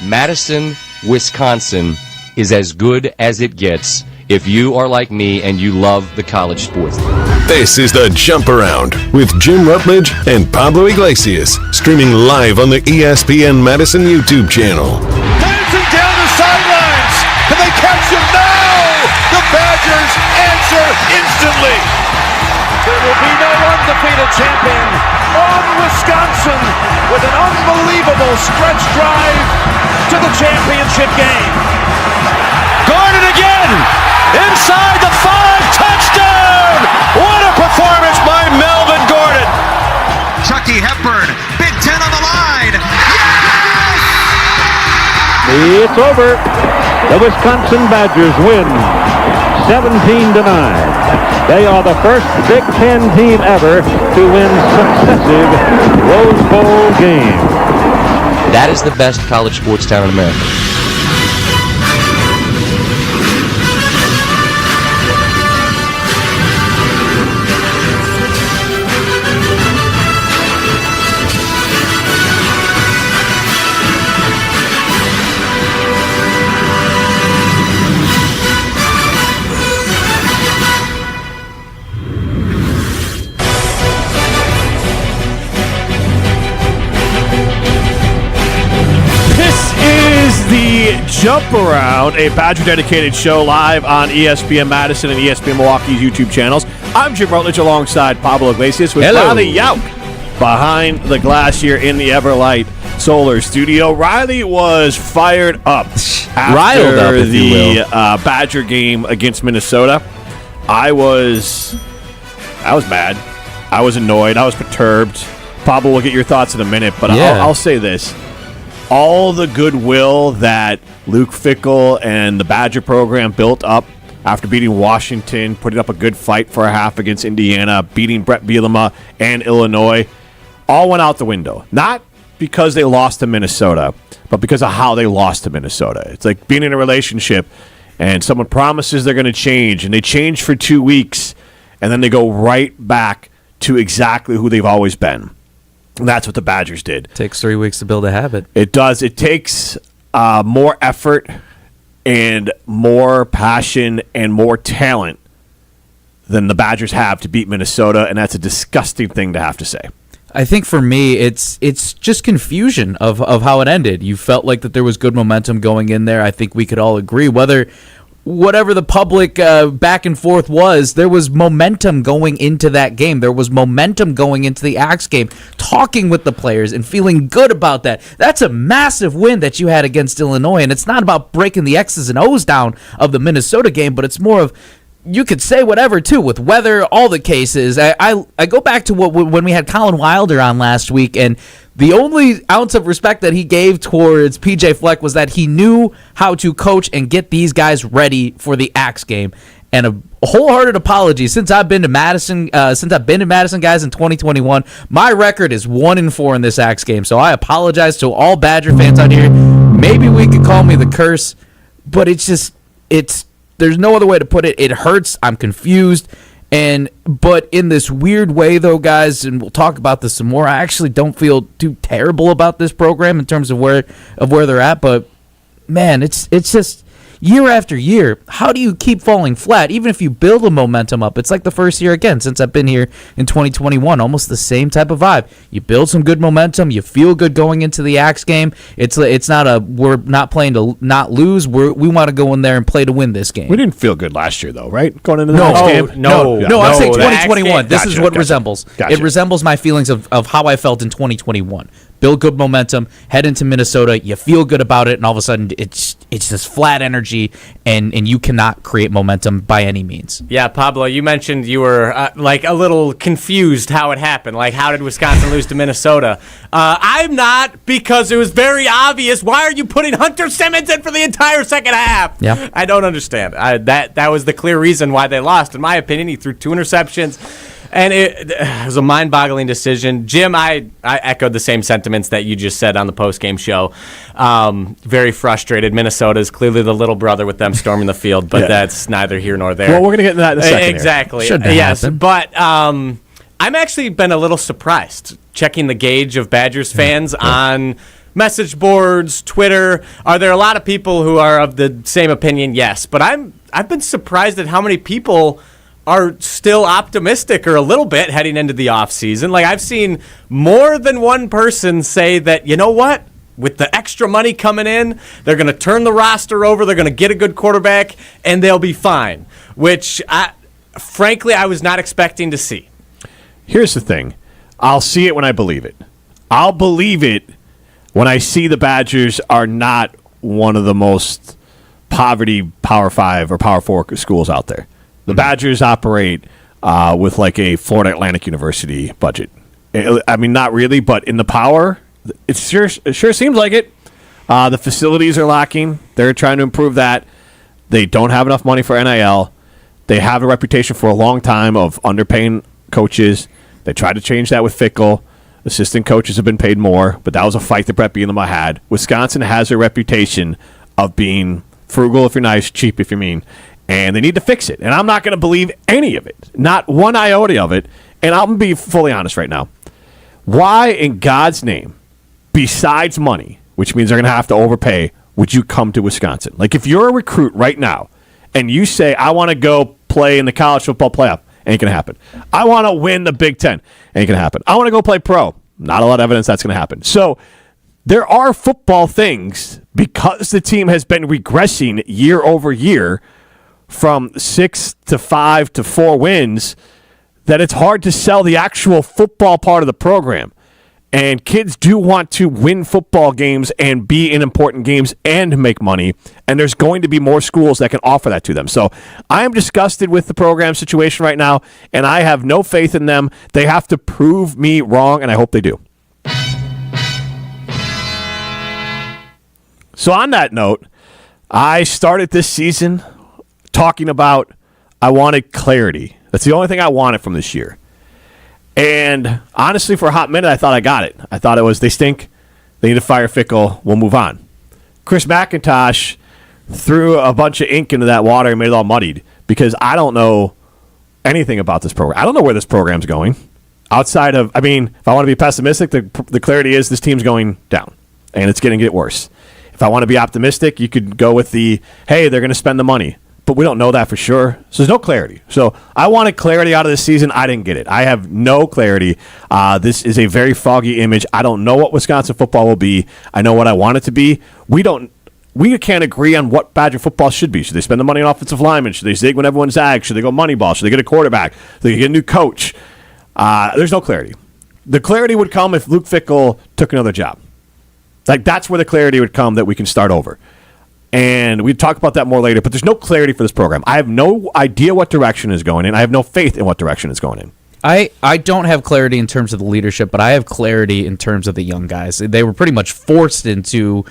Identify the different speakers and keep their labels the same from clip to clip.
Speaker 1: Madison, Wisconsin is as good as it gets if you are like me and you love the college sports.
Speaker 2: This is the Jump Around with Jim Rutledge and Pablo Iglesias, streaming live on the ESPN Madison YouTube channel.
Speaker 3: Dancing down the sidelines. Can they catch him now? The Badgers answer instantly. There will be no undefeated champion on Wisconsin with an unbelievable stretch drive to the championship game. Gordon again, inside the 5, touchdown! What a performance by Melvin Gordon.
Speaker 4: Chucky Hepburn, Big Ten on the line.
Speaker 5: Yes! It's over. The Wisconsin Badgers win 17-9. They are the first Big Ten team ever to win successive Rose Bowl games.
Speaker 1: That is the best college sports town in America.
Speaker 3: Jump Around, a Badger-dedicated show live on ESPN Madison and ESPN Milwaukee's YouTube channels. I'm Jim Rutledge alongside Pablo Iglesias with Riley Yauk behind the glass here in the Everlight Solar Studio. Riley was fired up after the Badger game against Minnesota. I was mad. I was annoyed. I was perturbed. Pablo, we'll get your thoughts in a minute, but I'll say this. All the goodwill that Luke Fickell and the Badger program built up after beating Washington, putting up a good fight for a half against Indiana, beating Brett Bielema and Illinois, all went out the window. Not because they lost to Minnesota, but because of how they lost to Minnesota. It's like being in a relationship and someone promises they're going to change, and they change for 2 weeks, and then they go right back to exactly who they've always been. And that's what the Badgers did.
Speaker 6: It takes 3 weeks to build a habit.
Speaker 3: It does. It takes more effort and more passion and more talent than the Badgers have to beat Minnesota, and that's a disgusting thing to have to say.
Speaker 6: I think for me, it's just confusion of how it ended. You felt like that there was good momentum going in there. I think we could all agree. Whatever the public back and forth was, there was momentum going into that game. There was momentum going into the Axe game, talking with the players and feeling good about that. That's a massive win that you had against Illinois, and it's not about breaking the X's and O's down of the Minnesota game, but it's more of, you could say whatever, too, with weather, all the cases. I go back to when we had Colin Wilder on last week, and the only ounce of respect that he gave towards PJ Fleck was that he knew how to coach and get these guys ready for the Axe game. And a wholehearted apology, since I've been to Madison, guys, in 2021, my record is 1-4 in this Axe game. So I apologize to all Badger fans out here. Maybe we could call me the curse, but there's no other way to put it. It hurts. I'm confused. But in this weird way, though, guys, and we'll talk about this some more, I actually don't feel too terrible about this program in terms of where they're at. But, man, it's just year after year, how do you keep falling flat? Even if you build a momentum up, it's like the first year again since I've been here in 2021, almost the same type of vibe. You build some good momentum, you feel good going into the Axe game. It's not we're not playing to not lose. We want to go in there and play to win this game.
Speaker 3: We didn't feel good last year, though, right? Going into the next game?
Speaker 6: No, I'm saying 2021. This is what resembles.
Speaker 3: Gotcha.
Speaker 6: It resembles my feelings of how I felt in 2021. Build good momentum, head into Minnesota, you feel good about it, and all of a sudden it's this flat energy, and you cannot create momentum by any means.
Speaker 7: Yeah, Pablo, you mentioned you were like a little confused how it happened. Like, how did Wisconsin lose to Minnesota? I'm not, because it was very obvious. Why are you putting Hunter Simmons in for the entire second half?
Speaker 6: Yeah.
Speaker 7: I don't understand. That was the clear reason why they lost. In my opinion, he threw 2 interceptions. And it was a mind-boggling decision. Jim, I echoed the same sentiments that you just said on the post-game show. Very frustrated. Minnesota is clearly the little brother with them storming the field, but that's neither here nor there.
Speaker 3: Well, we're going to get into that in a second.
Speaker 7: Exactly.
Speaker 6: Yes,
Speaker 7: but I'm actually been a little surprised checking the gauge of Badgers fans on message boards, Twitter. Are there a lot of people who are of the same opinion? Yes. But I've been surprised at how many people are still optimistic or a little bit heading into the offseason. Like, I've seen more than one person say that, you know what? With the extra money coming in, they're going to turn the roster over, they're going to get a good quarterback, and they'll be fine, which, frankly, I was not expecting to see.
Speaker 3: Here's the thing. I'll see it when I believe it. I'll believe it when I see the Badgers are not one of the most poverty Power 5 or Power 4 schools out there. The Badgers operate with like a Florida Atlantic University budget. I mean, not really, but in the power, it sure seems like it. The facilities are lacking. They're trying to improve that. They don't have enough money for NIL. They have a reputation for a long time of underpaying coaches. They tried to change that with Fickell. Assistant coaches have been paid more, but that was a fight that Brett Bielema had. Wisconsin has a reputation of being frugal if you're nice, cheap if you're mean, and they need to fix it. And I'm not going to believe any of it, not one iota of it, and I'm going to be fully honest right now. Why in God's name, besides money, which means they're going to have to overpay, would you come to Wisconsin? Like, if you're a recruit right now and you say, I want to go play in the college football playoff, ain't going to happen. I want to win the Big Ten, ain't going to happen. I want to go play pro. Not a lot of evidence that's going to happen. So there are football things, because the team has been regressing year over year from 6 to 5 to 4 wins, that it's hard to sell the actual football part of the program. And kids do want to win football games and be in important games and make money. And there's going to be more schools that can offer that to them. So I am disgusted with the program situation right now, and I have no faith in them. They have to prove me wrong, and I hope they do. So on that note, I started this season talking about I wanted clarity. That's the only thing I wanted from this year. And honestly, for a hot minute, I thought I got it. I thought it was, they stink. They need to fire Fickell. We'll move on. Chris McIntosh threw a bunch of ink into that water and made it all muddied, because I don't know anything about this program. I don't know where this program's going. Outside of, I mean, if I want to be pessimistic, the clarity is this team's going down, and it's going to get worse. If I want to be optimistic, you could go with the, hey, they're going to spend the money. But we don't know that for sure. So there's no clarity. So I wanted clarity out of this season. I didn't get it. I have no clarity. This is a very foggy image. I don't know what Wisconsin football will be. I know what I want it to be. We can't agree on what Badger football should be. Should they spend the money on offensive linemen? Should they zig when everyone zags? Should they go money ball? Should they get a quarterback? Should they get a new coach? There's no clarity. The clarity would come if Luke Fickell took another job. Like, that's where the clarity would come, that we can start over. And we'd talk about that more later, but there's no clarity for this program. I have no idea what direction is going in. I have no faith in what direction it's going in.
Speaker 6: I don't have clarity in terms of the leadership, but I have clarity in terms of the young guys. They were pretty much forced into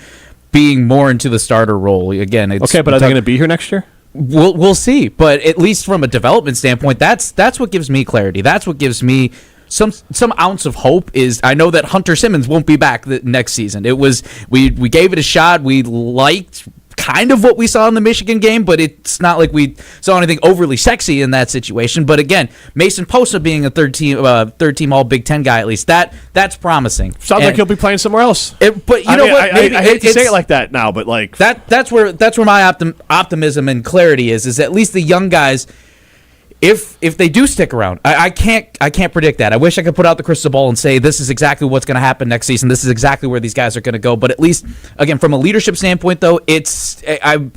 Speaker 6: being more into the starter role. Again, it's
Speaker 3: okay, but are they going to be here next year?
Speaker 6: We'll see. But at least from a development standpoint, that's what gives me clarity. That's what gives me some ounce of hope. Is I know that Hunter Simmons won't be back next season. It was we gave it a shot. We liked kind of what we saw in the Michigan game, but it's not like we saw anything overly sexy in that situation. But again, Mason Posa being a third team All Big Ten guy, at least that's promising.
Speaker 3: Sounds like he'll be playing somewhere else.
Speaker 6: But you know what? Maybe
Speaker 3: I hate to say it like that now, but like
Speaker 6: that's where my optimism and clarity is at least the young guys. If they do stick around, I can't predict that. I wish I could put out the crystal ball and say this is exactly what's going to happen next season. This is exactly where these guys are going to go. But at least, again, from a leadership standpoint, though,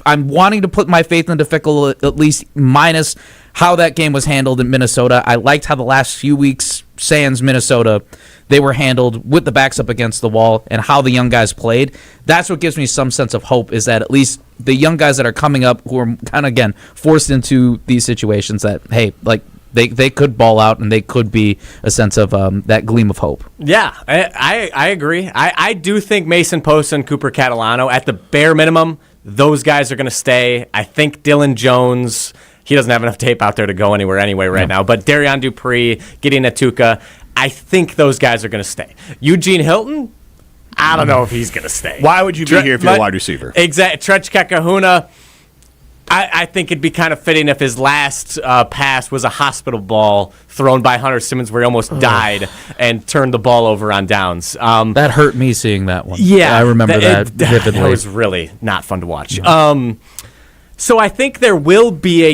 Speaker 6: I'm wanting to put my faith into Fickell, at least minus how that game was handled in Minnesota. I liked how the last few weeks, sans Minnesota, they were handled with the backs up against the wall, and how the young guys played. That's what gives me some sense of hope, is that at least the young guys that are coming up, who are kind of, again, forced into these situations, that, hey, like, they could ball out, and they could be a sense of that gleam of hope.
Speaker 7: Yeah, I agree. I do think Mason Posa and Cooper Catalano, at the bare minimum, those guys are going to stay. I think Dylan Jones, he doesn't have enough tape out there to go anywhere anyway right now, but Darian Dupree, Gideon Atuka, I think those guys are going to stay. Eugene Hilton, I don't know if he's going to stay.
Speaker 3: Why would you be here if you're a wide receiver?
Speaker 7: Exactly. Trech Kahuna, I think it'd be kind of fitting if his last pass was a hospital ball thrown by Hunter Simmons where he almost died and turned the ball over on downs.
Speaker 6: That hurt me seeing that one.
Speaker 7: Yeah.
Speaker 6: I remember that vividly.
Speaker 7: That was really not fun to watch. So I think there will be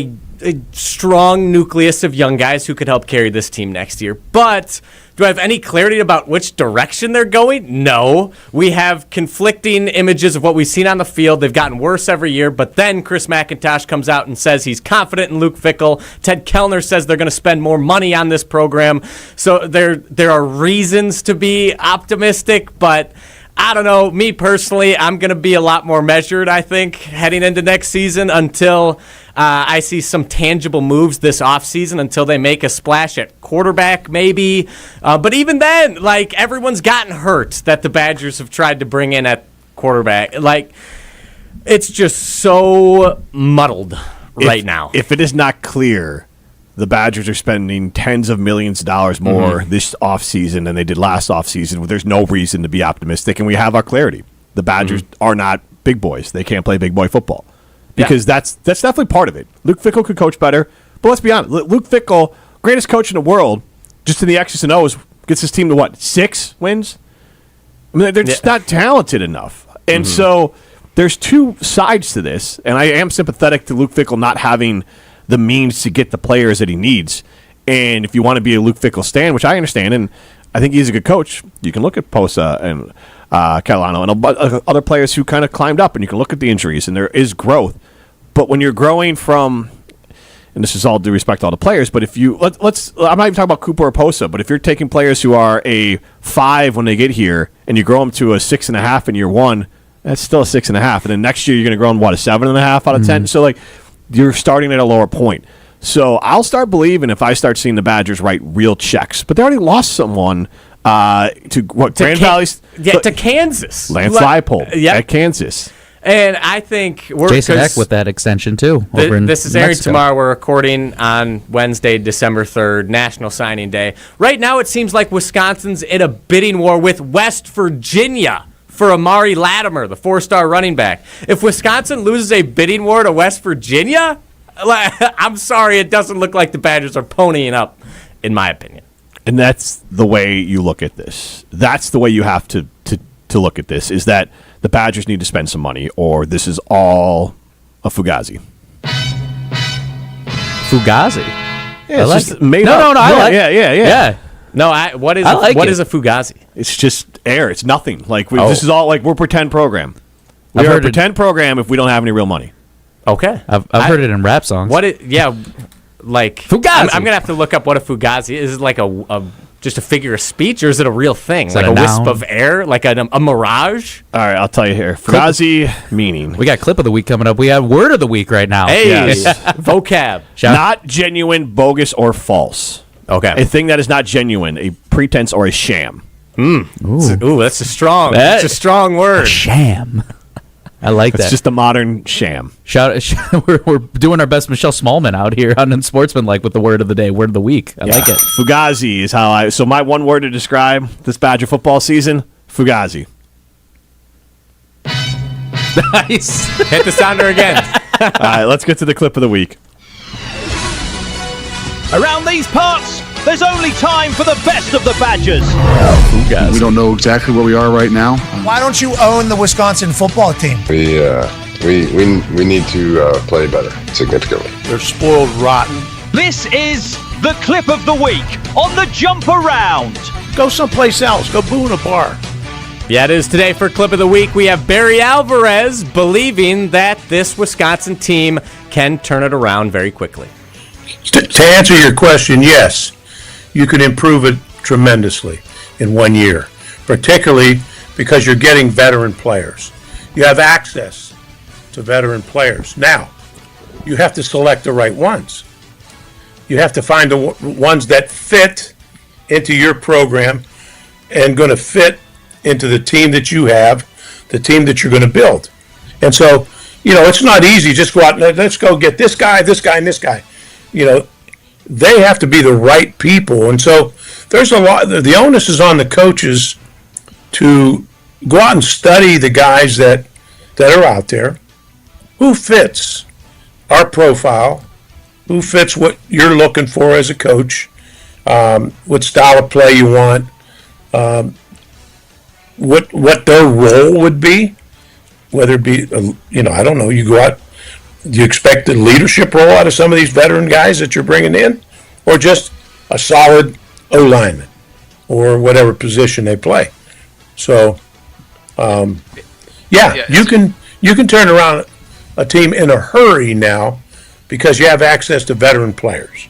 Speaker 7: a strong nucleus of young guys who could help carry this team next year. But do I have any clarity about which direction they're going? No. We have conflicting images of what we've seen on the field. They've gotten worse every year, but then Chris McIntosh comes out and says he's confident in Luke Fickell. Ted Kellner says they're going to spend more money on this program. So there are reasons to be optimistic, but I don't know. Me personally, I'm going to be a lot more measured, I think, heading into next season until I see some tangible moves this offseason, until they make a splash at quarterback maybe. But even then, like, everyone's gotten hurt that the Badgers have tried to bring in at quarterback. Like, it's just so muddled right now.
Speaker 3: If it is not clear, the Badgers are spending tens of millions of dollars more this offseason than they did last offseason. There's no reason to be optimistic, and we have our clarity. The Badgers are not big boys. They can't play big boy football. Because that's definitely part of it. Luke Fickell could coach better. But let's be honest. Luke Fickell, greatest coach in the world, just in the X's and O's, gets his team to what, 6 wins? I mean, they're just not talented enough. And so there's two sides to this, and I am sympathetic to Luke Fickell not having the means to get the players that he needs. And if you want to be a Luke Fickell stan, which I understand, and I think he's a good coach, you can look at Posa and Calhoun and other players who kind of climbed up, and you can look at the injuries, and there is growth. But when you're growing from, and this is all due respect to all the players, but if you let's I'm not even talking about Cooper or Posa, but if you're taking players who are a 5 when they get here and you grow them to a 6.5 in year 1, that's still a 6.5, and then next year you're going to grow them a 7.5 out of 10. So like you're starting at a lower point. So I'll start believing if I start seeing the Badgers write real checks, but they already lost someone to what? Grand Valley,
Speaker 7: to Kansas.
Speaker 3: Lance Leipold at Kansas.
Speaker 7: And I think
Speaker 6: Jason Eck with that extension too.
Speaker 7: This is airing tomorrow. We're recording on Wednesday, December 3rd, National Signing Day. Right now, it seems like Wisconsin's in a bidding war with West Virginia for Amari Latimer, the 4-star running back. If Wisconsin loses a bidding war to West Virginia, I'm sorry, it doesn't look like the Badgers are ponying up, in my opinion.
Speaker 3: And that's the way you look at this. That's the way you have to look at this, is that the Badgers need to spend some money, or this is all a Fugazi.
Speaker 6: Fugazi?
Speaker 3: Yeah,
Speaker 6: I like
Speaker 3: just
Speaker 6: it.
Speaker 3: made
Speaker 6: No,
Speaker 3: up.
Speaker 6: I like it.
Speaker 3: Yeah.
Speaker 7: No, what is a Fugazi?
Speaker 3: It's just air. It's nothing. Like this is all like we're a pretend program. We are a pretend program if we don't have any real money.
Speaker 7: Okay.
Speaker 6: I've heard it in rap songs.
Speaker 7: Like
Speaker 6: Fugazi.
Speaker 7: I'm gonna have to look up what a Fugazi is. Is it like just a figure of speech, or is it a real thing?
Speaker 6: Is
Speaker 7: like
Speaker 6: that
Speaker 7: a
Speaker 6: a
Speaker 7: wisp
Speaker 6: noun?
Speaker 7: of air, like a mirage?
Speaker 3: All right, I'll tell you here. Fugazi meaning.
Speaker 6: We got clip of the week coming up. We have word of the week right now.
Speaker 7: Hey,
Speaker 3: Yes.
Speaker 7: vocab.
Speaker 3: Not genuine, bogus, or false.
Speaker 7: Okay.
Speaker 3: A thing that is not genuine, a pretense or a sham.
Speaker 7: Ooh, that's a strong word.
Speaker 6: Sham. I like
Speaker 3: It's
Speaker 6: that.
Speaker 3: just a modern sham.
Speaker 6: We're doing our best Michelle Smallman out here on Unsportsmanlike with the word of the day, word of the week. I like it.
Speaker 3: Fugazi is how so my one word to describe this Badger football season, Fugazi.
Speaker 6: Nice.
Speaker 7: Hit the sounder again.
Speaker 3: All right, let's get to the clip of the week.
Speaker 8: Around these parts, there's only time for the best of the Badgers.
Speaker 9: We don't know exactly where we are right now.
Speaker 10: Why don't you own the Wisconsin football team?
Speaker 9: We need to play better significantly.
Speaker 8: They're spoiled rotten. This is the clip of the week on the Jump Around. Go someplace else. Go boo in a bar.
Speaker 7: Yeah, it is today for Clip of the Week. We have Barry Alvarez believing that this Wisconsin team can turn it around very quickly.
Speaker 11: To answer your question, yes, you can improve it tremendously in 1 year, particularly because you're getting veteran players. You have access to veteran players. Now, you have to select the right ones. You have to find the ones that fit into your program and going to fit into the team that you have, the team that you're going to build. And so, it's not easy. Just go out and let's go get this guy, and this guy. They have to be the right people. And so there's a lot, the onus is on the coaches to go out and study the guys that are out there, who fits, our profile, who fits what you're looking for as a coach, what style of play you want, what their role would be, whether it be, I don't know, you go out, do you expect a leadership role out of some of these veteran guys that you're bringing in, or just a solid O-lineman, or whatever position they play? So, you can turn around a team in a hurry now because you have access to veteran players.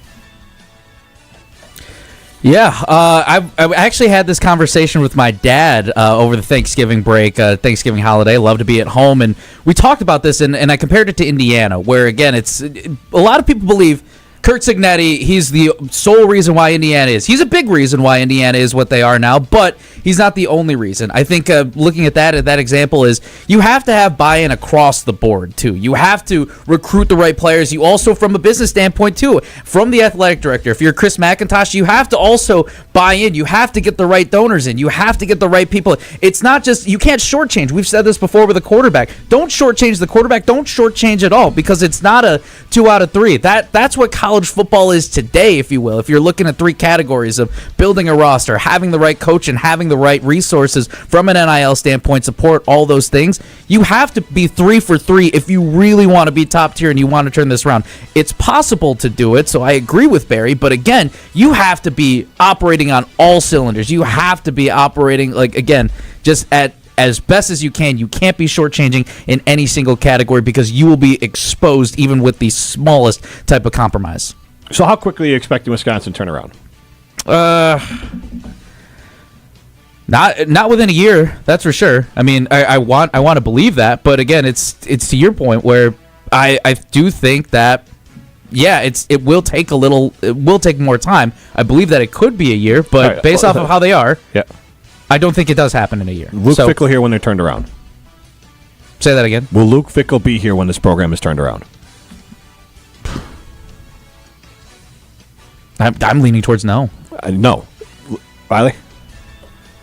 Speaker 6: Yeah, I actually had this conversation with my dad over the Thanksgiving break, Thanksgiving holiday. Love to be at home, and we talked about this, and I compared it to Indiana, where, again, a lot of people believe Kurt Cignetti, he's the sole reason why Indiana is. He's a big reason why Indiana is what they are now, but he's not the only reason. I think looking at that example is you have to have buy-in across the board, too. You have to recruit the right players. You also, from a business standpoint, too, from the athletic director, if you're Chris McIntosh, you have to also buy in. You have to get the right donors in. You have to get the right people. It's not just, you can't shortchange. We've said this before with a quarterback. Don't shortchange the quarterback. Don't shortchange at all, because it's not a 2 out of 3. That's what college football is today, if you will. If you're looking at 3 categories of building a roster, having the right coach, and having the right resources from an NIL standpoint, support, all those things, you have to be 3 for 3 if you really want to be top tier and you want to turn this around. It's possible to do it, so I agree with Barry, but again, you have to be operating on all cylinders. You have to be operating, just at as best as you can. You can't be shortchanging in any single category, because you will be exposed even with the smallest type of compromise.
Speaker 3: So how quickly are you expecting Wisconsin to turn around?
Speaker 6: Not within a year, that's for sure. I mean, I want to believe that, but again, it's to your point where I do think that it will take more time. I believe that it could be a year, but right, based off of how they are, I don't think it does happen in a year.
Speaker 3: Luke Fickell here when they're turned around.
Speaker 6: Say that again.
Speaker 3: Will Luke Fickell be here when this program is turned around?
Speaker 6: I'm leaning towards no.
Speaker 3: No. Riley?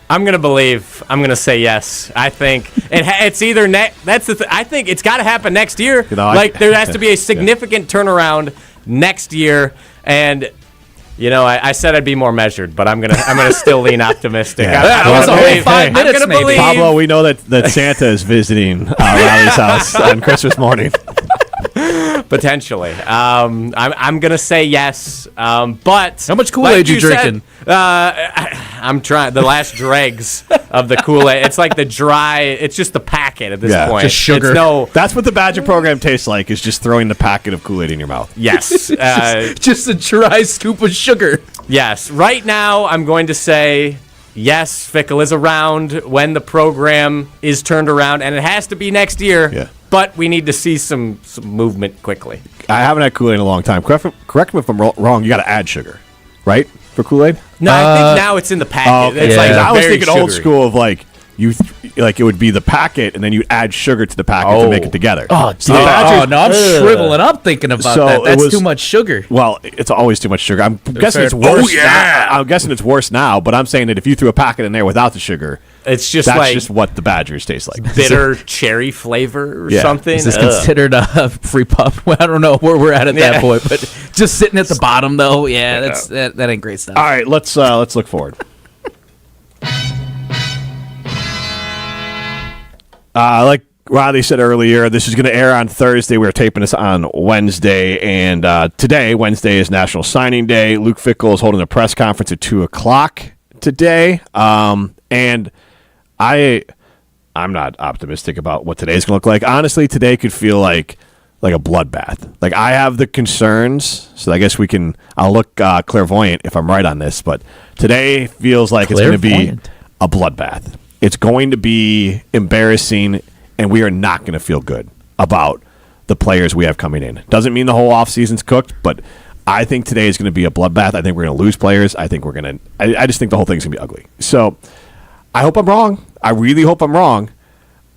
Speaker 7: I'm going to say yes. I think it's either I think it's got to happen next year. There has to be a significant turnaround next year, and I said I'd be more measured, but I'm gonna still lean optimistic.
Speaker 6: That was only 5 minutes, maybe.
Speaker 3: Pablo, we know that Santa is visiting Riley's house on Christmas morning.
Speaker 7: Potentially. I'm going to say yes, but...
Speaker 6: How much Kool-Aid you drinking?
Speaker 7: I'm trying. The last dregs of the Kool-Aid. It's like the dry... It's just the packet at this point.
Speaker 6: Just sugar.
Speaker 3: That's what the Badger program tastes like, is just throwing the packet of Kool-Aid in your mouth.
Speaker 7: Yes.
Speaker 6: just a dry scoop of sugar.
Speaker 7: Yes. Right now, I'm going to say... Yes, Fickell is around when the program is turned around, and it has to be next year.
Speaker 3: Yeah.
Speaker 7: But we need to see some movement quickly.
Speaker 3: I haven't had Kool-Aid in a long time. Correct me if I'm wrong. You got to add sugar, right, for Kool-Aid?
Speaker 7: No, I think now it's in the packet. It's
Speaker 3: I was thinking
Speaker 7: sugary.
Speaker 3: Old school of it would be the packet, and then you add sugar to the packet to make it together.
Speaker 6: I'm shriveling up thinking about that. That's too much sugar.
Speaker 3: Well, it's always too much sugar. I'm guessing it's worse. I'm guessing it's worse now, but I'm saying that if you threw a packet in there without the sugar,
Speaker 7: it's just
Speaker 3: that's just what the Badgers taste like.
Speaker 7: Bitter cherry flavor or something.
Speaker 6: Is this considered a free pup? Well, I don't know where we're at that point, but just sitting at the bottom though, that ain't great stuff.
Speaker 3: All right, let's look forward. Like Riley said earlier, this is going to air on Thursday. We're taping this on Wednesday, and today, Wednesday, is National Signing Day. Luke Fickell is holding a press conference at 2 o'clock today, and I'm not optimistic about what today's going to look like. Honestly, today could feel like a bloodbath. Like, I have the concerns, so I guess I'll look clairvoyant if I'm right on this, but today feels like it's going to be a bloodbath. It's going to be embarrassing, and we are not going to feel good about the players we have coming in. Doesn't mean the whole offseason's cooked, but I think today is going to be a bloodbath. I think we're going to lose players. I think I just think the whole thing's going to be ugly. So I hope I'm wrong. I really hope I'm wrong.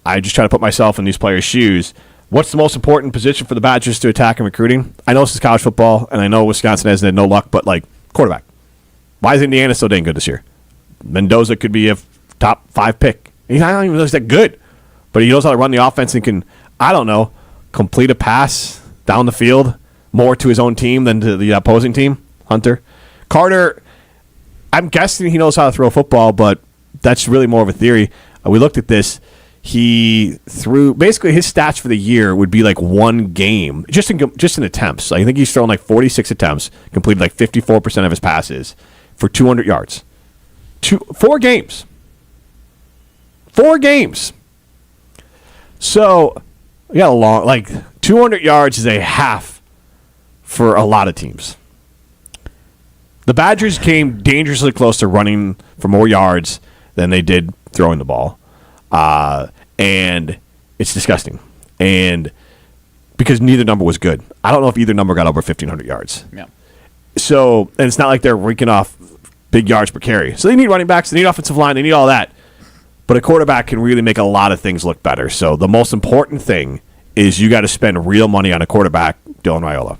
Speaker 3: I just try to put myself in these players' shoes. What's the most important position for the Badgers to attack in recruiting? I know this is college football, and I know Wisconsin hasn't had no luck, but quarterback. Why is Indiana so dang good this year? Mendoza could be a top 5 pick. I don't even know if he's that good, but he knows how to run the offense and can, I don't know, complete a pass down the field more to his own team than to the opposing team, Hunter. Carter, I'm guessing he knows how to throw a football, but that's really more of a theory. We looked at this. He threw basically his stats for the year would be like one game just in attempts. I think he's thrown like 46 attempts, completed like 54% of his passes for 200 yards. 4 games. 4 games. So we got a long 200 yards is a half for a lot of teams. The Badgers came dangerously close to running for more yards than they did throwing the ball. And it's disgusting. And because neither number was good. I don't know if either number got over 1,500 yards.
Speaker 6: Yeah.
Speaker 3: So, and it's not like they're raking off big yards per carry. So they need running backs, they need offensive line, they need all that. But a quarterback can really make a lot of things look better. So the most important thing is you got to spend real money on a quarterback, Dylan Raiola.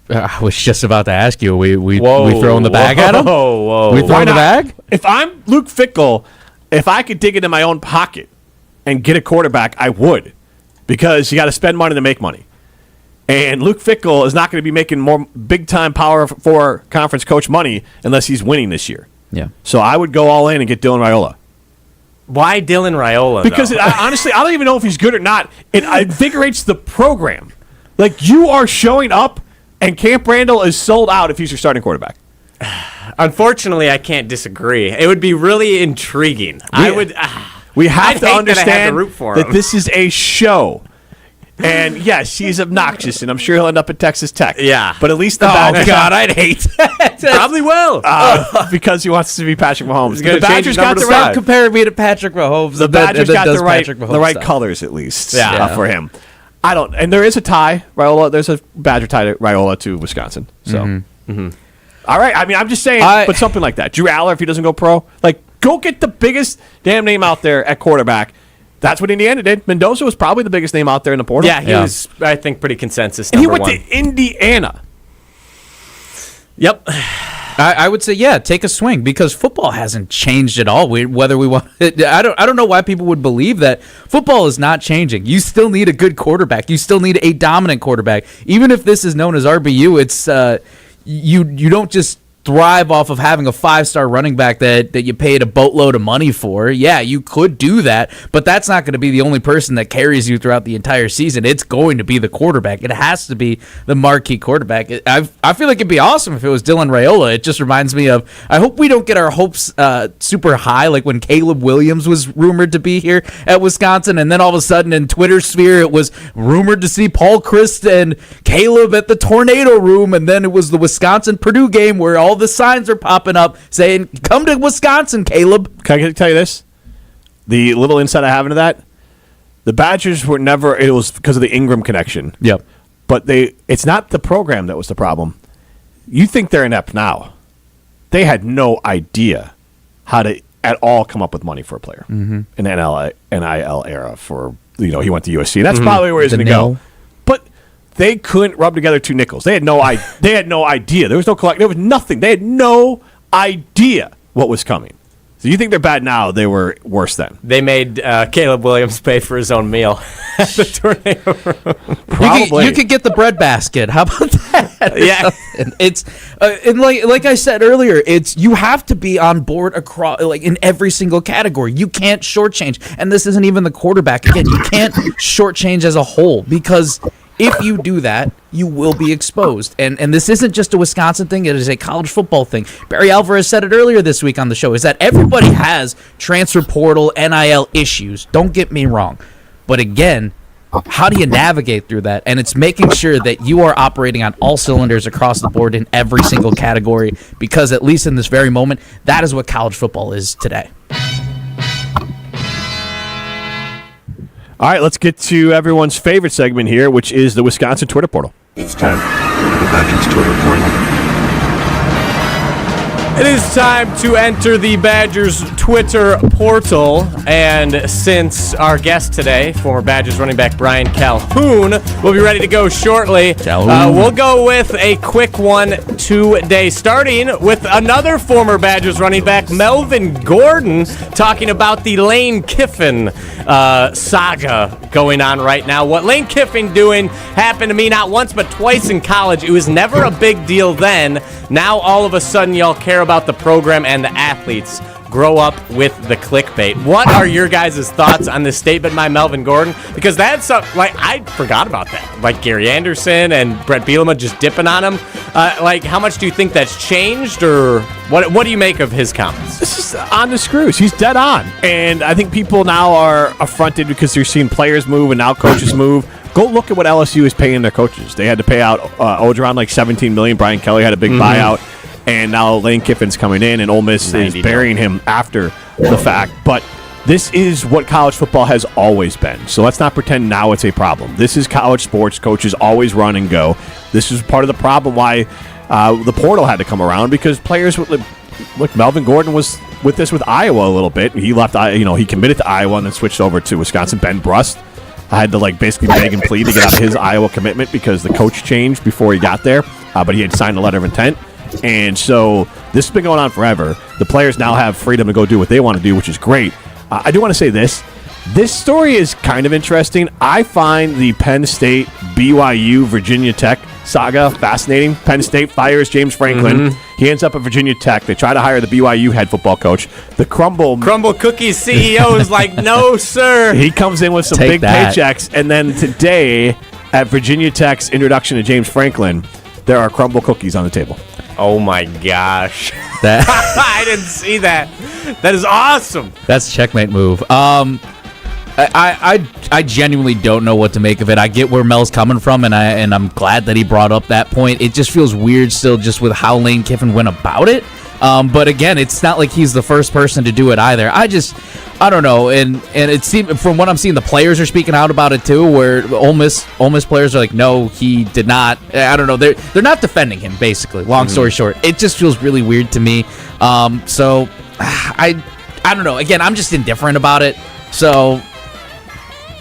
Speaker 6: I was just about to ask you, we throwing the bag at him?
Speaker 3: Whoa.
Speaker 6: We throwing the bag?
Speaker 3: If I'm Luke Fickell, if I could dig into my own pocket and get a quarterback, I would. Because you got to spend money to make money. And Luke Fickell is not going to be making more big-time Power 4 conference coach money unless he's winning this year.
Speaker 6: Yeah.
Speaker 3: So I would go all in and get Dylan Raiola.
Speaker 7: Why Dylan Raiola,
Speaker 3: Because honestly, I don't even know if he's good or not. It invigorates the program. Like, you are showing up, and Camp Randall is sold out if he's your starting quarterback.
Speaker 7: Unfortunately, I can't disagree. It would be really intriguing.
Speaker 3: We have to understand
Speaker 7: that
Speaker 3: that this is a show. And yes, he's obnoxious, and I'm sure he'll end up at Texas Tech.
Speaker 7: Yeah.
Speaker 3: But at least the Badgers...
Speaker 6: Oh, God, I'd hate that.
Speaker 7: Probably will.
Speaker 3: Because he wants to be Patrick Mahomes.
Speaker 7: The Badgers got the
Speaker 6: Stop comparing me to Patrick Mahomes.
Speaker 3: The Badgers got the right colors, at least, for him. I don't... And there is a tie, Raiola. There's a Badger tie to Raiola to Wisconsin. So, All right. I mean, I'm just saying, but something like that. Drew Aller, if he doesn't go pro, go get the biggest damn name out there at quarterback. That's what Indiana did. Mendoza was probably the biggest name out there in the portal.
Speaker 7: Yeah, he was, I think, pretty consensus
Speaker 3: and
Speaker 7: number
Speaker 3: he went to Indiana.
Speaker 7: Yep.
Speaker 6: I would say, take a swing because football hasn't changed at all. Whether we want, I don't know why people would believe that football is not changing. You still need a good quarterback. You still need a dominant quarterback. Even if this is known as RBU, it's you don't just thrive off of having a 5-star running back that you paid a boatload of money for. Yeah, you could do that, but that's not going to be the only person that carries you throughout the entire season. It's going to be the quarterback. It has to be the marquee quarterback. I feel like it'd be awesome if it was Dylan Raiola. It just reminds me of, I hope we don't get our hopes super high, like when Caleb Williams was rumored to be here at Wisconsin, and then all of a sudden in Twitter sphere it was rumored to see Paul Christ and Caleb at the Tornado Room, and then it was the Wisconsin-Purdue game where all the signs are popping up saying, come to Wisconsin, Caleb.
Speaker 3: Can I tell you this? The little insight I have into that, the Badgers were never, it was because of the Ingram connection.
Speaker 6: Yep.
Speaker 3: But it's not the program that was the problem. You think they're inept now. They had no idea how to at all come up with money for a player in the NIL era for, he went to USC. That's probably where he's going to go. But they couldn't rub together 2 nickels. They had no idea. There was no there was nothing. They had no idea what was coming. So you think they're bad now? They were worse then.
Speaker 7: They made Caleb Williams pay for his own meal at the Tornado Room.
Speaker 3: Probably.
Speaker 6: You could get the bread basket. How about that?
Speaker 7: Yeah.
Speaker 6: It's and like I said earlier, you have to be on board across in every single category. You can't shortchange, and this isn't even the quarterback. Again, you can't shortchange as a whole because if you do that, you will be exposed. And this isn't just a Wisconsin thing. It is a college football thing. Barry Alvarez said it earlier this week on the show, is that everybody has transfer portal, NIL issues. Don't get me wrong. But again, how do you navigate through that? And it's making sure that you are operating on all cylinders across the board in every single category because at least in this very moment, that is what college football is today.
Speaker 3: All right, let's get to everyone's favorite segment here, which is the Wisconsin Twitter portal.
Speaker 12: It's time for the Badgers Twitter portal.
Speaker 7: It is time to enter the Badgers Twitter portal, and since our guest today, former Badgers running back Brian Calhoun, will be ready to go shortly, we'll go with a quick one today, starting with another former Badgers running back, Melvin Gordon, talking about the Lane Kiffin saga going on right now. What Lane Kiffin doing happened to me not once but twice in college. It was never a big deal then. Now all of a sudden y'all care about the program and the athletes. Grow up with the clickbait. What are your guys' thoughts on this statement by Melvin Gordon? Because that's I forgot about that. Like Gary Anderson and Brett Bielema just dipping on him. How much do you think that's changed, or what do you make of his comments?
Speaker 3: This is on the screws. He's dead on, and I think people now are affronted because they're seeing players move and now coaches move. Go look at what LSU is paying their coaches. They had to pay out Ogeron like $17 million. Brian Kelly had a big buyout. And now Lane Kiffin's coming in, and Ole Miss is burying him after the fact. But this is what college football has always been. So let's not pretend now it's a problem. This is college sports. Coaches always run and go. This is part of the problem why the portal had to come around, because players would look. Melvin Gordon was with this with Iowa a little bit. He left. He committed to Iowa and then switched over to Wisconsin. Ben Brust had to basically beg and plead to get out of his Iowa commitment because the coach changed before he got there. But he had signed a letter of intent. And so this has been going on forever. The players now have freedom to go do what they want to do, which is great. I do want to say this. This story is kind of interesting. I find the Penn State, BYU, Virginia Tech saga fascinating. Penn State fires James Franklin. He ends up at Virginia Tech. They try to hire the BYU head football coach. The Crumble Cookies CEO is like, no, sir. He comes in with some big paychecks. And then today, at Virginia Tech's introduction to James Franklin, there are Crumble cookies on the table.
Speaker 7: Oh my gosh. I didn't see that. That is awesome.
Speaker 6: That's a checkmate move. I genuinely don't know what to make of it. I get where Mel's coming from, and I'm glad that he brought up that point. It just feels weird still just with how Lane Kiffin went about it. But again, it's not like he's the first person to do it either. I don't know, and it seems from what I'm seeing, the players are speaking out about it too. Where Ole Miss players are like, no, he did not. I don't know. They're not defending him. Basically, long story short, it just feels really weird to me. So I don't know. Again, I'm just indifferent about it. So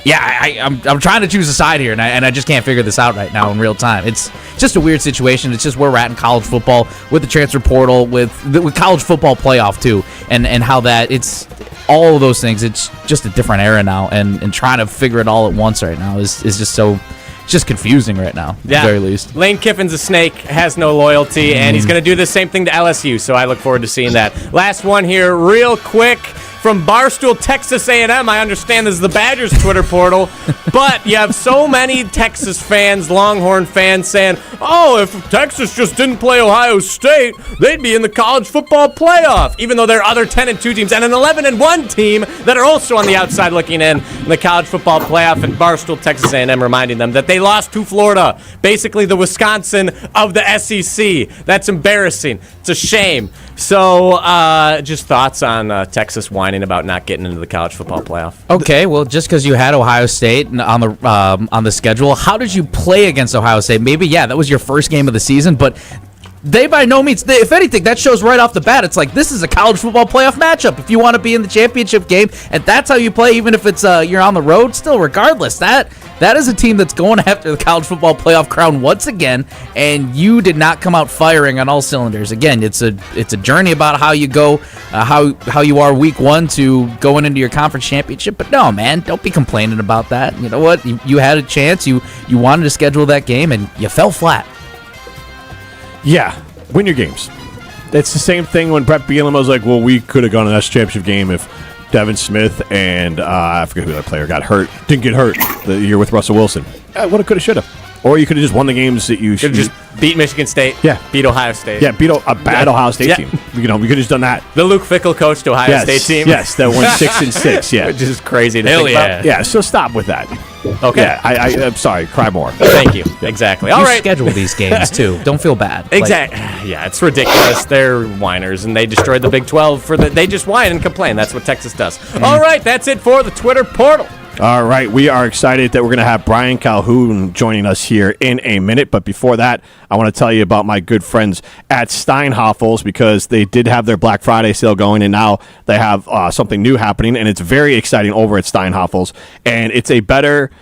Speaker 6: yeah, I'm trying to choose a side here, and I just can't figure this out right now in real time. It's just a weird situation. It's just where we're at in college football with the transfer portal, with college football playoff too, and how that it's all of those things. It's just a different era now, and trying to figure it all at once right now is just so. It's just confusing right now, at the very least.
Speaker 7: Lane Kiffin's a snake, has no loyalty, and he's going to do the same thing to LSU, so I look forward to seeing that. Last one here, real quick. From Barstool, Texas A&M, I understand this is the Badgers Twitter portal, but you have so many Texas fans, Longhorn fans, saying, oh, if Texas just didn't play Ohio State, they'd be in the college football playoff, even though there are other 10-2 teams and an 11-1 team that are also on the outside looking in the college football playoff. And Barstool, Texas A&M, reminding them that they lost to Florida, basically the Wisconsin of the SEC. That's embarrassing. It's a shame. So, just thoughts on Texas whining about not getting into the college football playoff.
Speaker 6: Okay, well, just because you had Ohio State on the schedule, how did you play against Ohio State? Maybe, that was your first game of the season, but they by no means, if anything, that shows right off the bat. It's like, this is a college football playoff matchup. If you want to be in the championship game, and that's how you play, even if it's you're on the road, still, regardless, that is a team that's going after the college football playoff crown once again, and you did not come out firing on all cylinders. Again, it's a journey about how you go, how you are week one to going into your conference championship. But no, man, don't be complaining about that. You know what? You had a chance. You wanted to schedule that game, and you fell flat.
Speaker 3: Yeah, win your games. It's the same thing when Brett Bielema was like, well, we could have gone to that championship game if Devin Smith and I forget who that player got hurt. Didn't get hurt the year with Russell Wilson. Woulda, coulda, shoulda. Or you could have just won the games that you should.
Speaker 7: Just beat Michigan State.
Speaker 3: Yeah.
Speaker 7: Beat Ohio State.
Speaker 3: Yeah, beat a bad Ohio State team. We could have just done that.
Speaker 7: The Luke Fickell coached Ohio State team.
Speaker 3: Yes, that won 6-6. Yeah,
Speaker 7: which is crazy to think about.
Speaker 3: Yeah, so stop with that.
Speaker 7: Okay.
Speaker 3: Yeah, I'm sorry. Cry more.
Speaker 7: Thank you. Exactly. All right.
Speaker 6: Schedule these games too. Don't feel bad.
Speaker 7: Exactly. Yeah, it's ridiculous. They're whiners, and they destroyed the Big 12 they just whine and complain. That's what Texas does. All right, that's it for the Twitter portal.
Speaker 3: All right, we are excited that we're going to have Brian Calhoun joining us here in a minute. But before that, I want to tell you about my good friends at Steinhafels, because they did have their Black Friday sale going, and now they have something new happening, and it's very exciting over at Steinhafels. And it's a better...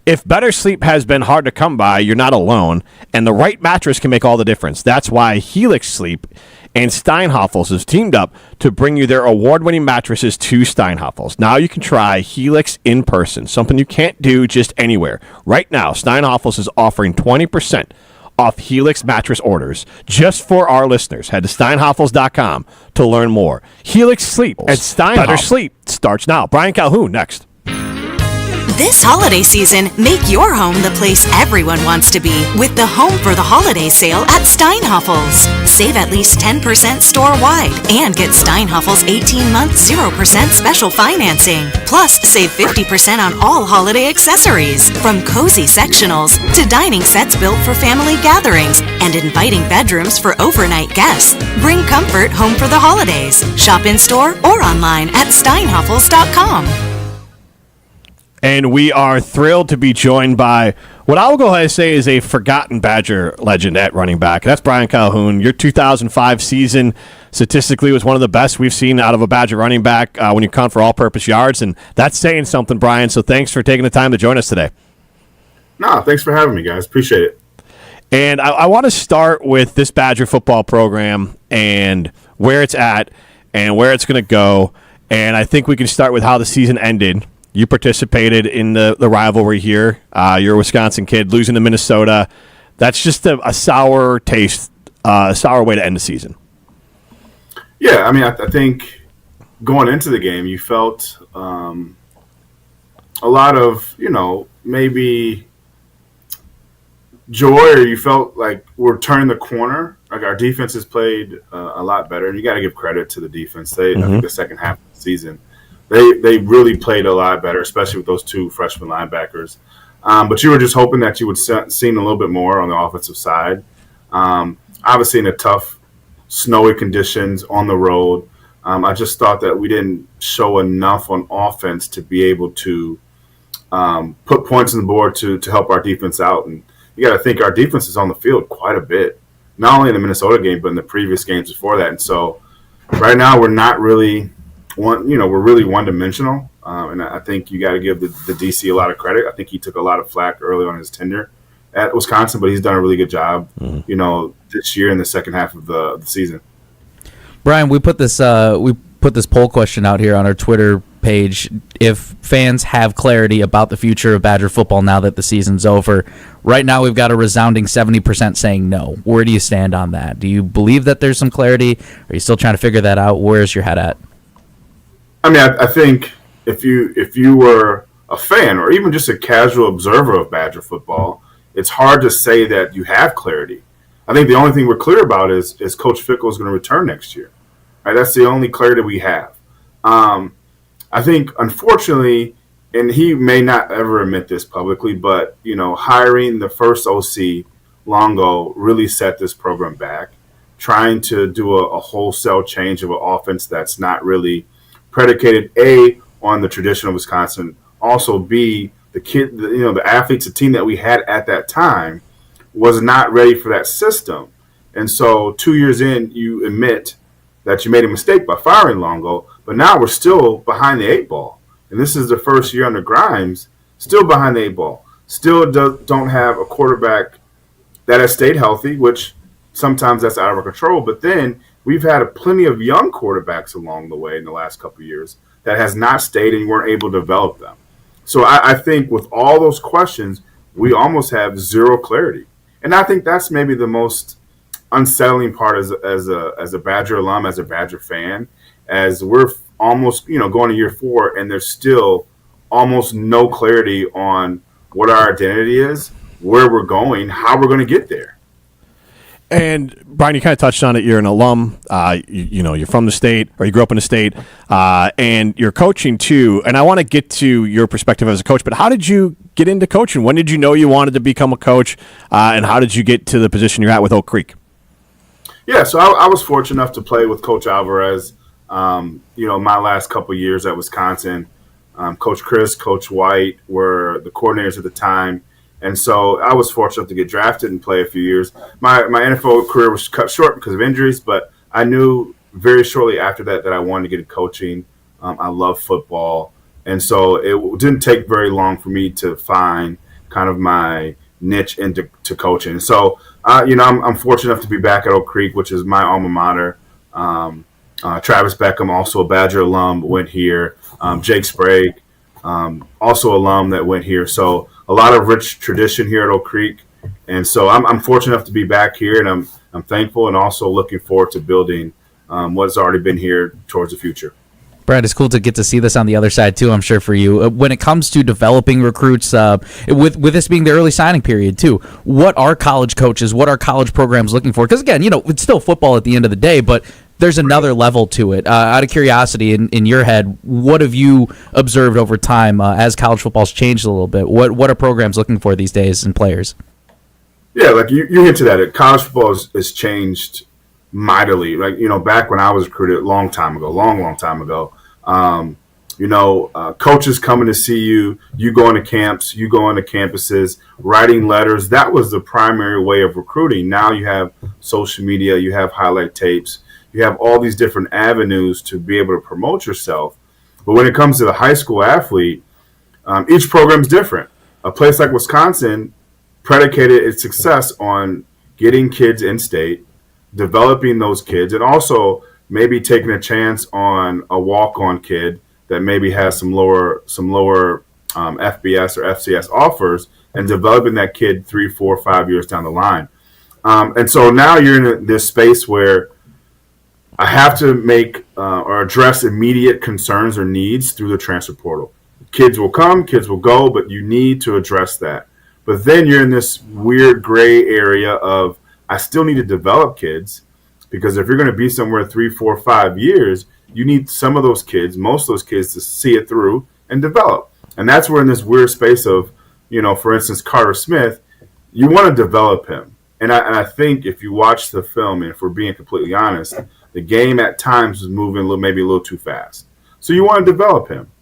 Speaker 3: If better sleep has been hard to come by, you're not alone, and the right mattress can make all the difference. That's why Helix Sleep and Steinhafels has teamed up to bring you their award-winning mattresses to Steinhafels. Now you can try Helix in person, something you can't do just anywhere. Right now, Steinhafels is offering 20% off Helix mattress orders just for our listeners. Head to steinhafels.com to learn more. Helix Sleep at Steinhafels. Better sleep starts now. Brian Calhoun next.
Speaker 12: This holiday season, make your home the place everyone wants to be with the Home for the Holidays sale at Steinhafels. Save at least 10% store-wide and get Steinhafels 18-month 0% special financing. Plus, save 50% on all holiday accessories, from cozy sectionals to dining sets built for family gatherings and inviting bedrooms for overnight guests. Bring comfort home for the holidays. Shop in-store or online at steinhafels.com.
Speaker 3: And we are thrilled to be joined by what I'll go ahead and say is a forgotten Badger legend at running back. That's Brian Calhoun. Your 2005 season statistically was one of the best we've seen out of a Badger running back when you count for all-purpose yards, and that's saying something, Brian. So thanks for taking the time to join us today.
Speaker 13: No, thanks for having me, guys. Appreciate it.
Speaker 3: And I want to start with this Badger football program and where it's at and where it's going to go. And I think we can start with how the season ended. You participated in the rivalry here. You're a Wisconsin kid, losing to Minnesota. That's just a sour taste, a sour way to end the season.
Speaker 13: Yeah, I mean, I think going into the game, you felt a lot of, maybe joy, or you felt like we're turning the corner. Like our defense has played a lot better, and you got to give credit to the defense. I think the second half of the season, They really played a lot better, especially with those two freshman linebackers. But you were just hoping that you would see a little bit more on the offensive side. Obviously, in the tough, snowy conditions on the road, I just thought that we didn't show enough on offense to be able to put points on the board to help our defense out. And you got to think our defense is on the field quite a bit, not only in the Minnesota game, but in the previous games before that. And so right now we're not really – we're really one-dimensional, and I think you got to give the DC a lot of credit. I think he took a lot of flack early on his tenure at Wisconsin, but he's done a really good job, this year in the second half of the season.
Speaker 6: Brian, we put this poll question out here on our Twitter page. If fans have clarity about the future of Badger football now that the season's over, right now we've got a resounding 70% saying no. Where do you stand on that? Do you believe that there's some clarity? Are you still trying to figure that out? Where's your head at?
Speaker 13: I mean, I think if you were a fan or even just a casual observer of Badger football, it's hard to say that you have clarity. I think the only thing we're clear about is Coach Fickell is going to return next year. Right? That's the only clarity we have. I think, unfortunately, and he may not ever admit this publicly, but hiring the first OC, Longo, really set this program back. Trying to do a wholesale change of an offense that's not really predicated A, on the tradition of Wisconsin, also B, the athletes, the team that we had at that time was not ready for that system. And so 2 years in, you admit that you made a mistake by firing Longo, but now we're still behind the eight ball. And this is the first year under Grimes, still behind the eight ball. Still don't have a quarterback that has stayed healthy, which sometimes that's out of our control. But then we've had plenty of young quarterbacks along the way in the last couple of years that has not stayed and weren't able to develop them. So I think with all those questions, we almost have zero clarity. And I think that's maybe the most unsettling part as a Badger alum, as a Badger fan, as we're almost going to year 4 and there's still almost no clarity on what our identity is, where we're going, how we're going to get there.
Speaker 3: And Brian, you kind of touched on it. You're an alum. You're from the state, or you grew up in the state, and you're coaching too. And I want to get to your perspective as a coach. But how did you get into coaching? When did you know you wanted to become a coach? And how did you get to the position you're at with Oak Creek?
Speaker 13: Yeah, so I was fortunate enough to play with Coach Alvarez. My last couple of years at Wisconsin, Coach Chris, Coach White were the coordinators at the time. And so I was fortunate to get drafted and play a few years. My NFL career was cut short because of injuries, but I knew very shortly after that I wanted to get into coaching. I love football. And so it didn't take very long for me to find kind of my niche into coaching. So, I'm fortunate enough to be back at Oak Creek, which is my alma mater. Travis Beckham, also a Badger alum, went here. Jake Sprague, also alum that went here. So a lot of rich tradition here at Oak Creek. And so I'm fortunate enough to be back here, and I'm thankful and also looking forward to building what's already been here towards the future.
Speaker 6: Brad, it's cool to get to see this on the other side, too, I'm sure, for you. When it comes to developing recruits, with this being the early signing period, too, what are college coaches, what are college programs looking for? Because, again, it's still football at the end of the day, but there's another level to it. Out of curiosity, in your head, what have you observed over time as college football's changed a little bit? What are programs looking for these days in players?
Speaker 13: Yeah, like you hinted at it. College football has changed mightily. Like, back when I was recruited a long time ago, coaches coming to see you, you going to camps, you going to campuses, writing letters. That was the primary way of recruiting. Now you have social media, you have highlight tapes, you have all these different avenues to be able to promote yourself. But when it comes to the high school athlete, each program is different. A place like Wisconsin predicated its success on getting kids in state, developing those kids, and also maybe taking a chance on a walk-on kid that maybe has some lower FBS or FCS offers, and developing that kid 3, 4, 5 years down the line. And so now you're in this space where I have to make or address immediate concerns or needs through the transfer portal. Kids will come, kids will go, but you need to address that. But then you're in this weird gray area of I still need to develop kids, because if you're going to be somewhere 3, 4, 5 years, you need some of those kids, most of those kids, to see it through and develop. And that's where in this weird space of, for instance, Carter Smith, you want to develop him. And I think if you watch the film, and if we're being completely honest, the game at times was moving maybe a little too fast. So you want to develop him.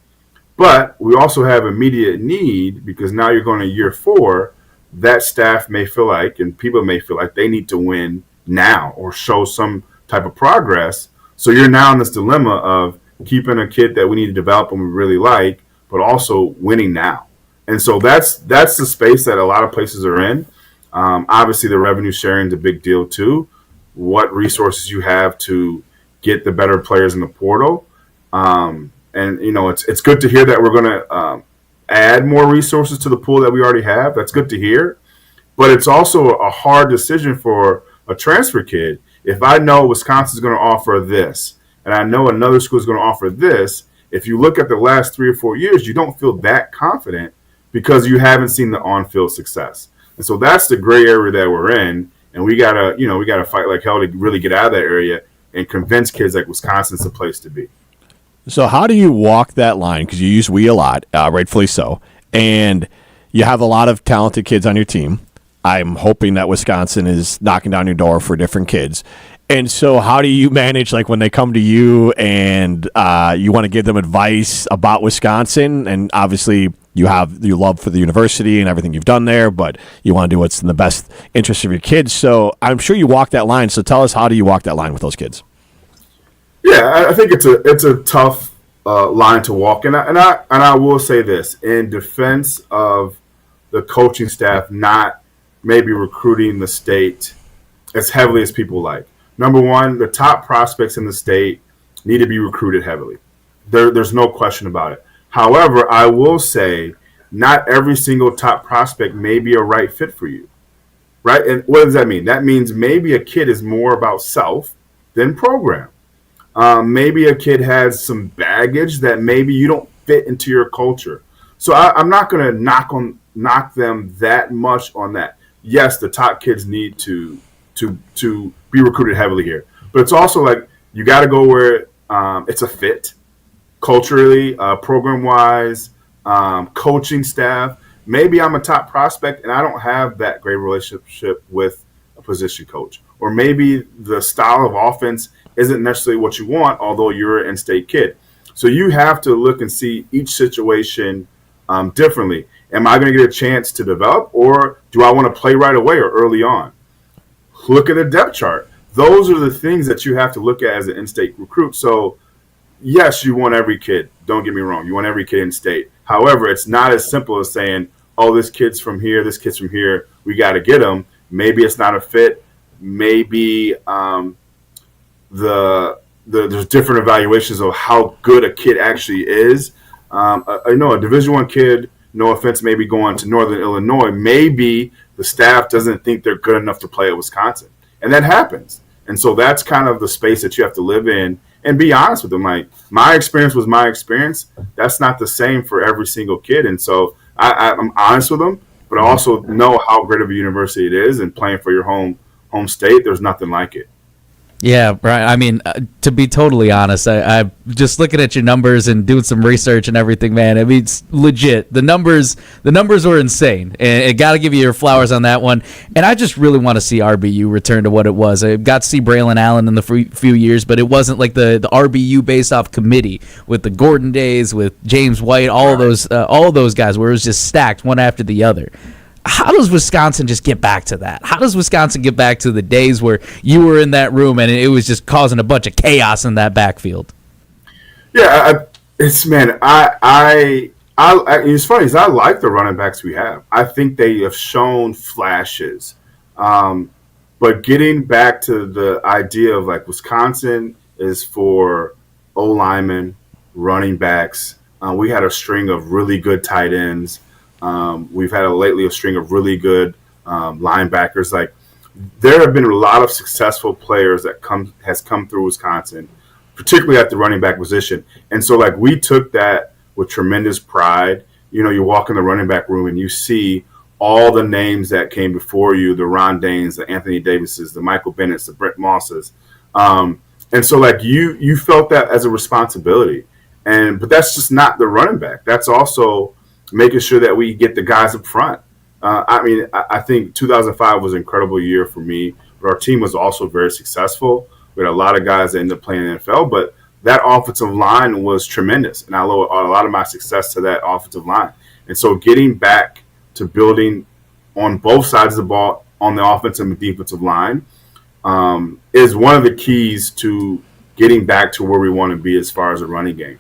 Speaker 13: But we also have immediate need, because now you're going to year 4, that staff may feel like, and people may feel like, they need to win now or show some type of progress. So you're now in this dilemma of keeping a kid that we need to develop and we really like, but also winning now. And so that's the space that a lot of places are in. Obviously, the revenue sharing is a big deal too. What resources you have to get the better players in the portal. And it's good to hear that we're going to add more resources to the pool that we already have. That's good to hear. But it's also a hard decision for a transfer kid. If I know Wisconsin's going to offer this, and I know another school is going to offer this, if you look at the last 3 or 4 years, you don't feel that confident because you haven't seen the on-field success. And so that's the gray area that we're in, and we gotta fight like hell to really get out of that area and convince kids like Wisconsin's the place to be.
Speaker 3: So how do you walk that line? Because you use we a lot, rightfully so, and you have a lot of talented kids on your team. I'm hoping that Wisconsin is knocking down your door for different kids. And so how do you manage, like, when they come to you and you want to give them advice about Wisconsin, and obviously you have your love for the university and everything you've done there, but you want to do what's in the best interest of your kids. So I'm sure you walk that line. So tell us, how do you walk that line with those kids?
Speaker 13: Yeah, I think it's a tough line to walk, and I will say this in defense of the coaching staff not maybe recruiting the state as heavily as people like. Number one, the top prospects in the state need to be recruited heavily. There's no question about it. However, I will say not every single top prospect may be a right fit for you, right? And what does that mean? That means maybe a kid is more about self than program. Maybe a kid has some baggage that maybe you don't fit into your culture. So I'm not going to knock them that much on that. Yes, the top kids need to be recruited heavily here, but it's also like you got to go where it's a fit culturally, program wise, coaching staff. Maybe I'm a top prospect and I don't have that great relationship with a position coach, or maybe the style of offense isn't necessarily what you want, although you're an in-state kid. So you have to look and see each situation differently. Am I going to get a chance to develop, or do I want to play right away or early on? Look at a depth chart. Those are the things that you have to look at as an in-state recruit. So, yes, you want every kid. Don't get me wrong. You want every kid in-state. However, it's not as simple as saying, oh, this kid's from here, this kid's from here, we got to get him. Maybe it's not a fit. Maybe there's different evaluations of how good a kid actually is. I know a Division I kid, no offense, maybe going to Northern Illinois, maybe the staff doesn't think they're good enough to play at Wisconsin. And that happens. And so that's kind of the space that you have to live in and be honest with them. Like, my experience was my experience. That's not the same for every single kid. And so I'm honest with them, but I also know how great of a university it is, and playing for your home state, there's nothing like it.
Speaker 6: Yeah, right. I mean, to be totally honest, I just looking at your numbers and doing some research and everything, man. I mean, it's legit. The numbers were insane, and I got to give you your flowers on that one. And I just really want to see RBU return to what it was. I got to see Braylon Allen in the few years, but it wasn't like the RBU based off committee with the Gordon days, with James White, all of those guys, where it was just stacked one after the other. How does Wisconsin just get back to that? How does Wisconsin get back to the days where you were in that room and it was just causing a bunch of chaos in that backfield?
Speaker 13: Yeah, it's funny. Is I like the running backs we have. I think they have shown flashes, but getting back to the idea of like Wisconsin is for O linemen, running backs. We had a string of really good tight ends. We've had lately a string of really good linebackers. Like, there have been a lot of successful players that has come through Wisconsin, particularly at the running back position. And so, like, we took that with tremendous pride. You know, you walk in the running back room and you see all the names that came before you, the Ron Danes, the Anthony Davises, the Michael Bennett's, the Brent Mosses. And so, like, you felt that as a responsibility. But that's just not the running back. That's also making sure that we get the guys up front. I think 2005 was an incredible year for me, but our team was also very successful. We had a lot of guys that ended up playing in the NFL, but that offensive line was tremendous, and I owe a lot of my success to that offensive line. And so getting back to building on both sides of the ball on the offensive and defensive line is one of the keys to getting back to where we want to be as far as a running game.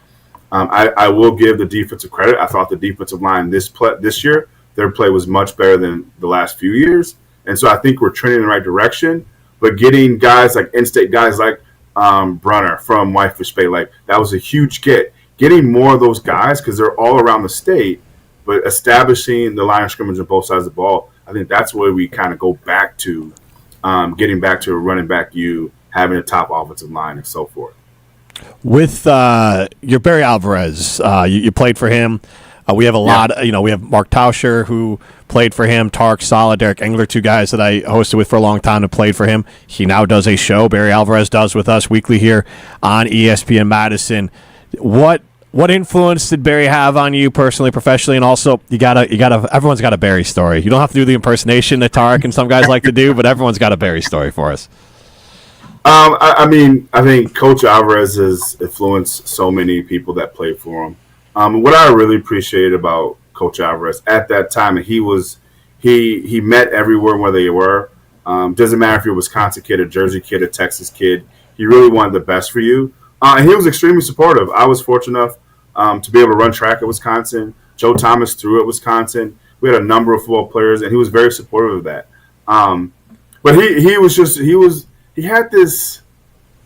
Speaker 13: I will give the defensive credit. I thought the defensive line this year, their play was much better than the last few years. And so I think we're trending in the right direction. But getting guys like in-state guys like Brunner from Whitefish Bay, like, that was a huge get. Getting more of those guys, because they're all around the state, but establishing the line of scrimmage on both sides of the ball, I think that's where we kind of go back to getting back to a running back having a top offensive line and so forth.
Speaker 3: With your Barry Alvarez, you played for him. We have a lot. We have Mark Tauscher, who played for him, Tark, Sala, Derek Engler, two guys that I hosted with for a long time, who played for him. He now does a show, Barry Alvarez does with us weekly here on ESPN Madison. What influence did Barry have on you personally, professionally, and also everyone's got a Barry story. You don't have to do the impersonation that Tark and some guys like to do, but everyone's got a Barry story for us.
Speaker 13: I think Coach Alvarez has influenced so many people that played for him. What I really appreciated about Coach Alvarez at that time, and he met everywhere where they were. Doesn't matter if you're a Wisconsin kid, a Jersey kid, a Texas kid. He really wanted the best for you. And he was extremely supportive. I was fortunate enough to be able to run track at Wisconsin. Joe Thomas threw at Wisconsin. We had a number of football players, and he was very supportive of that. But he had this,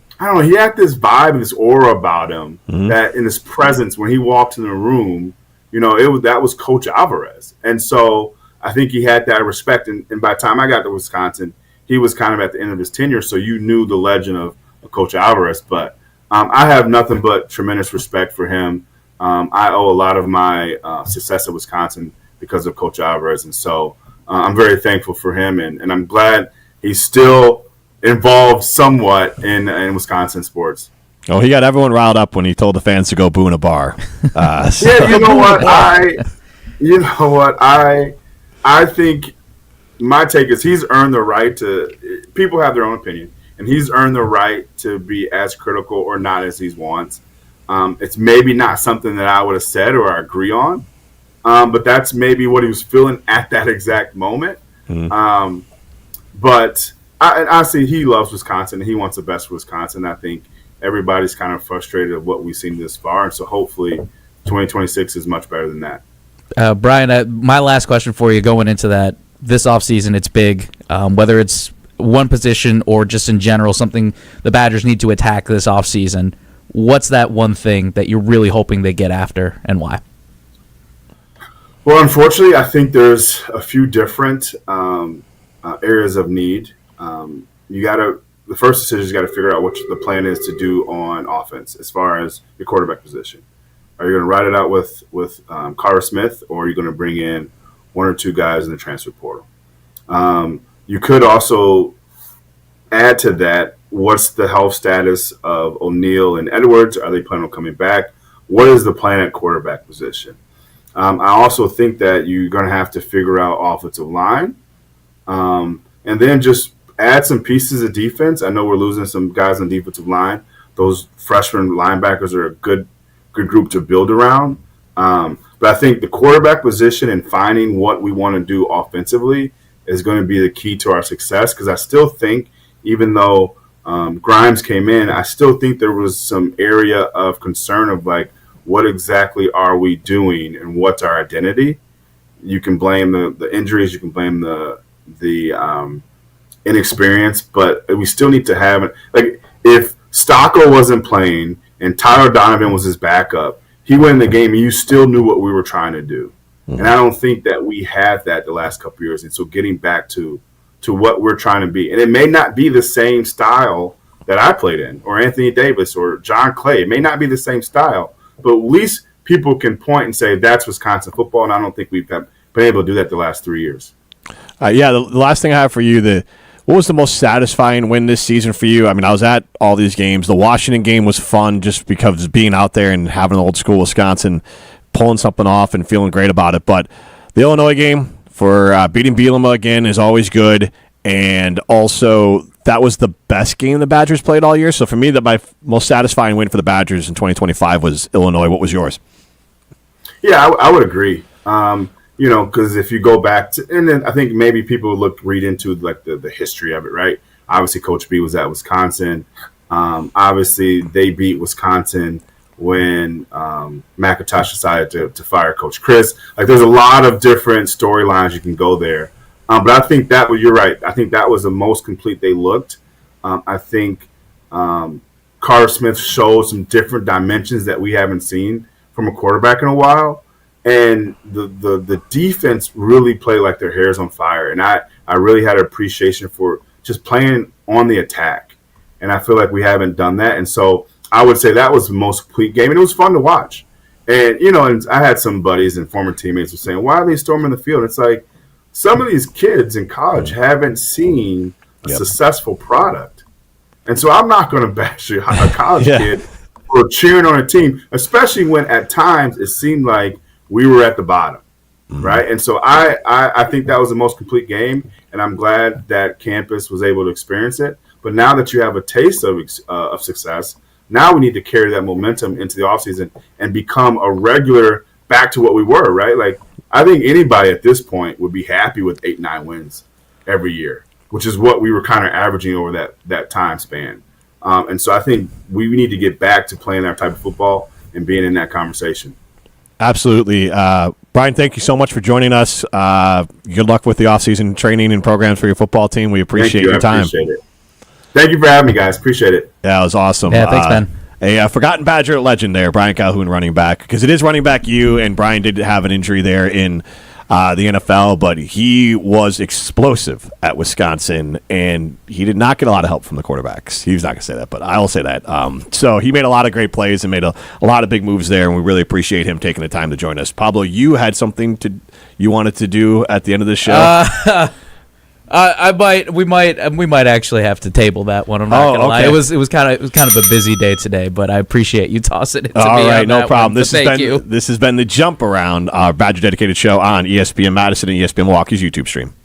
Speaker 13: he had this vibe, this aura about him, that in his presence, when he walked in the room, that was Coach Alvarez. And so I think he had that respect. And by the time I got to Wisconsin, he was kind of at the end of his tenure. So you knew the legend of Coach Alvarez. But I have nothing but tremendous respect for him. I owe a lot of my success at Wisconsin because of Coach Alvarez. And so I'm very thankful for him. And I'm glad he's still involved somewhat in Wisconsin sports.
Speaker 3: Oh, he got everyone riled up when he told the fans to go boo in a bar.
Speaker 13: You know what? I think my take is he's earned the right to. People have their own opinion, and he's earned the right to be as critical or not as he wants. It's maybe not something that I would have said or I agree on, but that's maybe what he was feeling at that exact moment. But honestly, he loves Wisconsin and he wants the best for Wisconsin. I think everybody's kind of frustrated at what we've seen this far, and so hopefully 2026 is much better than that.
Speaker 6: Brian, my last question for you going into that, this offseason, it's big, whether it's one position or just in general, something the Badgers need to attack this offseason. What's that one thing that you're really hoping they get after and why?
Speaker 13: Well, unfortunately, I think there's a few different areas of need. The first decision you got to figure out what the plan is to do on offense as far as your quarterback position. Are you going to ride it out with Carter Smith, or are you going to bring in one or two guys in the transfer portal? You could also add to that, what's the health status of O'Neal and Edwards? Are they planning on coming back? What is the plan at quarterback position? I also think that you're going to have to figure out offensive line, and then just add some pieces of defense. I know we're losing some guys on defensive line. Those freshman linebackers are a good group to build around. But I think the quarterback position and finding what we want to do offensively is going to be the key to our success, because I still think, even though Grimes came in, I still think there was some area of concern of like, what exactly are we doing and what's our identity? You can blame the injuries, you can blame the inexperience, but we still need to have it. Like, if Stocco wasn't playing and Tyler Donovan was his backup, he went in the game and you still knew what we were trying to do. And I don't think that we had that the last couple of years. And so getting back to what we're trying to be. And it may not be the same style that I played in, or Anthony Davis or John Clay. It may not be the same style, but at least people can point and say that's Wisconsin football, and I don't think we've been able to do that the last 3 years.
Speaker 3: The last thing I have for you, what was the most satisfying win this season for you? I mean, I was at all these games. The Washington game was fun just because being out there and having old school Wisconsin, pulling something off and feeling great about it. But the Illinois game for beating Bielema again is always good. And also, that was the best game the Badgers played all year. So for me, my most satisfying win for the Badgers in 2025 was Illinois. What was yours?
Speaker 13: Yeah, I would agree. Because if you go back to, and then I think maybe people read into like the history of it, right? Obviously, Coach B was at Wisconsin. Obviously, they beat Wisconsin when McIntosh decided to fire Coach Chris. Like, there's a lot of different storylines you can go there. But I think you're right. I think that was the most complete they looked. I think Carter Smith showed some different dimensions that we haven't seen from a quarterback in a while. And the defense really played like their hair's on fire. And I really had an appreciation for just playing on the attack. And I feel like we haven't done that. And so I would say that was the most complete game. And it was fun to watch. And, and I had some buddies and former teammates who were saying, why are they storming the field? It's like, some of these kids in college haven't seen a successful product. And so I'm not going to bash a college kid for cheering on a team, especially when at times it seemed like we were at the bottom, right? And so I think that was the most complete game, and I'm glad that campus was able to experience it. But now that you have a taste of success, now we need to carry that momentum into the offseason and become a regular back to what we were, right? Like, I think anybody at this point would be happy with 8-9 wins every year, which is what we were kind of averaging over that time span. And so I think we need to get back to playing that type of football and being in that conversation.
Speaker 3: Absolutely. Brian, thank you so much for joining us. Good luck with the offseason training and programs for your football team. We appreciate your time.
Speaker 13: Appreciate it. Thank you for having me, guys. Appreciate it.
Speaker 3: Yeah, it was awesome.
Speaker 6: Yeah, thanks, man.
Speaker 3: A forgotten Badger legend there, Brian Calhoun, running back, because it is running back you, and Brian did have an injury there in the NFL, but he was explosive at Wisconsin, and he did not get a lot of help from the quarterbacks. He was not going to say that, but I will say that. So he made a lot of great plays and made a lot of big moves there, and we really appreciate him taking the time to join us. Pablo, you had something you wanted to do at the end of the show?
Speaker 6: We might actually have to table that one. I'm not gonna lie. It was kind of a busy day today, but I appreciate you tossing it to me.
Speaker 3: All right, no problem.
Speaker 6: This
Speaker 3: has been the Jump Around, our Badger dedicated show on ESPN Madison and ESPN Milwaukee's YouTube stream.